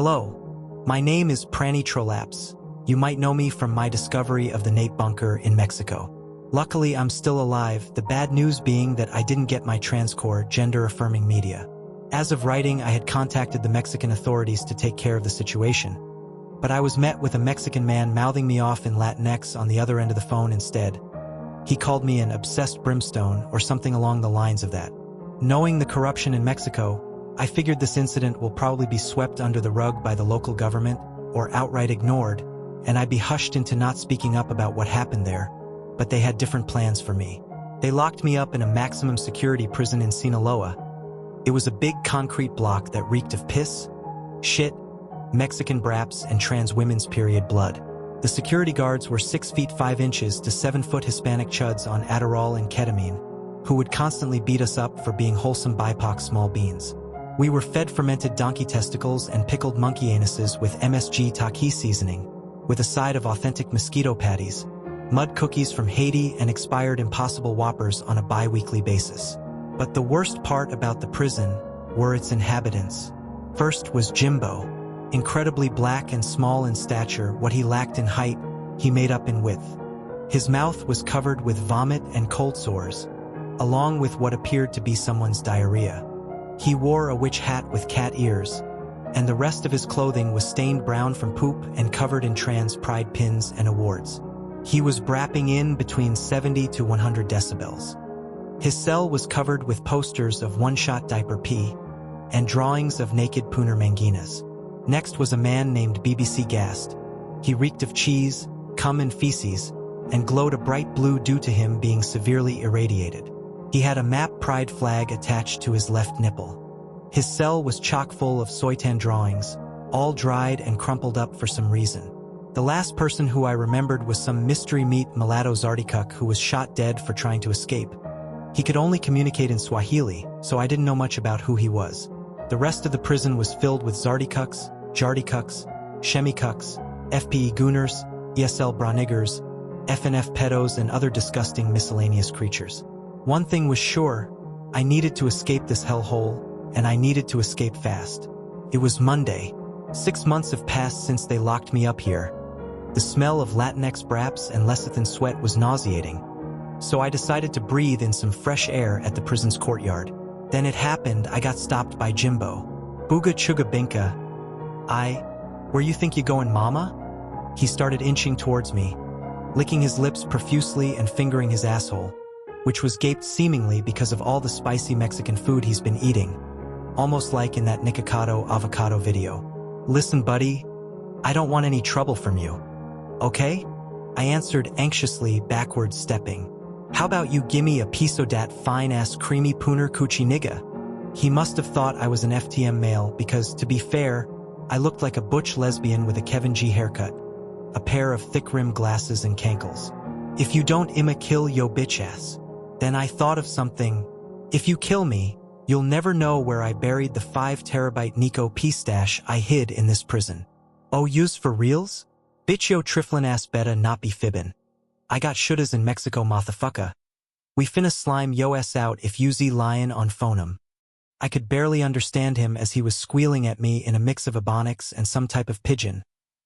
Hello, my name is Pranny Trolaps. You might know me from my discovery of the Nate bunker in Mexico. Luckily, I'm still alive, the bad news being that I didn't get my transcore, gender-affirming media. As of writing, I had contacted the Mexican authorities to take care of the situation. But I was met with a Mexican man mouthing me off in Latinx on the other end of the phone instead. He called me an obsessed Brimstone or something along the lines of that. Knowing the corruption in Mexico, I figured this incident will probably be swept under the rug by the local government or outright ignored, and I'd be hushed into not speaking up about what happened there. But they had different plans for me. They locked me up in a maximum security prison in Sinaloa. It was a big concrete block that reeked of piss, shit, Mexican braps, and trans women's period blood. The security guards were 6 feet 5 inches to 7 foot Hispanic chuds on Adderall and ketamine, who would constantly beat us up for being wholesome BIPOC small beans. We were fed fermented donkey testicles and pickled monkey anuses with MSG Taki seasoning, with a side of authentic mosquito patties, mud cookies from Haiti, and expired Impossible Whoppers on a bi-weekly basis. But the worst part about the prison were its inhabitants. First was Jimbo. Incredibly black and small in stature, what he lacked in height, he made up in width. His mouth was covered with vomit and cold sores, along with what appeared to be someone's diarrhea. He wore a witch hat with cat ears, and the rest of his clothing was stained brown from poop and covered in trans pride pins and awards. He was brapping in between 70 to 100 decibels. His cell was covered with posters of one-shot diaper pee and drawings of naked pooner manginas. Next was a man named BBC Gast. He reeked of cheese, cum and feces, and glowed a bright blue due to him being severely irradiated. He had a MAP pride flag attached to his left nipple. His cell was chock full of soitan drawings, all dried and crumpled up for some reason. The last person who I remembered was some mystery meat mulatto Zardikuk who was shot dead for trying to escape. He could only communicate in Swahili, so I didn't know much about who he was. The rest of the prison was filled with Zardikuks, Jardikuks, Shemikuks, FPE Gooners, ESL Braniggers, FNF pedos, and other disgusting miscellaneous creatures. One thing was sure, I needed to escape this hellhole, and I needed to escape fast. It was Monday. 6 months have passed since they locked me up here. The smell of Latinx braps and lecithin sweat was nauseating, so I decided to breathe in some fresh air at the prison's courtyard. Then it happened, I got stopped by Jimbo. Booga chuga binka. Where you think you going, mama? He started inching towards me, licking his lips profusely and fingering his asshole, which was gaped seemingly because of all the spicy Mexican food he's been eating, almost like in that Nikocado avocado video. Listen, buddy, I don't want any trouble from you. Okay? I answered anxiously, backwards stepping. How about you gimme a piece of dat fine-ass creamy pooner coochie nigga? He must have thought I was an FTM male because, to be fair, I looked like a butch lesbian with a Kevin G haircut, a pair of thick-rimmed glasses and cankles. If you don't I'ma kill yo bitch ass. Then I thought of something. If you kill me, you'll never know where I buried the 5 terabyte Nico P stash I hid in this prison. Oh, use for reals? Bitch yo triflin ass betta not be fibbin'. I got shouldas in Mexico, motherfucker. We finna slime yo ass out if you z lyin' on phonem. I could barely understand him as he was squealing at me in a mix of Ebonics and some type of pidgin.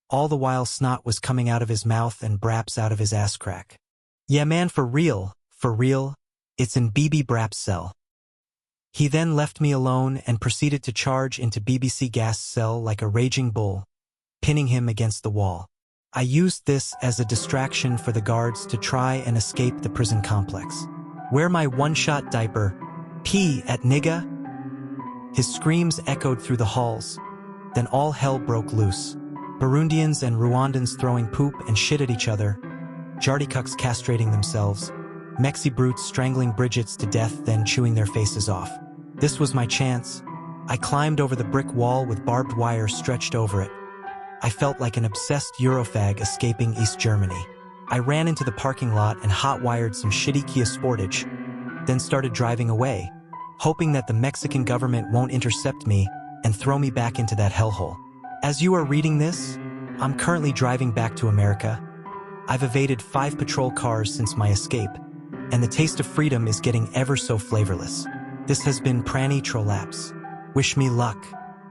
All the while snot was coming out of his mouth and braps out of his ass crack. Yeah man, for real, it's in BB Brap's cell. He then left me alone and proceeded to charge into BBC Gast's cell like a raging bull, pinning him against the wall. I used this as a distraction for the guards to try and escape the prison complex. Wear my one-shot diaper. Pee at nigga? His screams echoed through the halls. Then all hell broke loose. Burundians and Rwandans throwing poop and shit at each other. Jardikuks castrating themselves. Mexi brutes strangling Bridgets to death then chewing their faces off. This was my chance. I climbed over the brick wall with barbed wire stretched over it. I felt like an obsessed Eurofag escaping East Germany. I ran into the parking lot and hot-wired some shitty Kia Sportage, then started driving away, hoping that the Mexican government won't intercept me and throw me back into that hellhole. As you are reading this, I'm currently driving back to America. I've evaded 5 patrol cars since my escape, and the taste of freedom is getting ever so flavorless. This has been Pranny Trolaps. Wish me luck.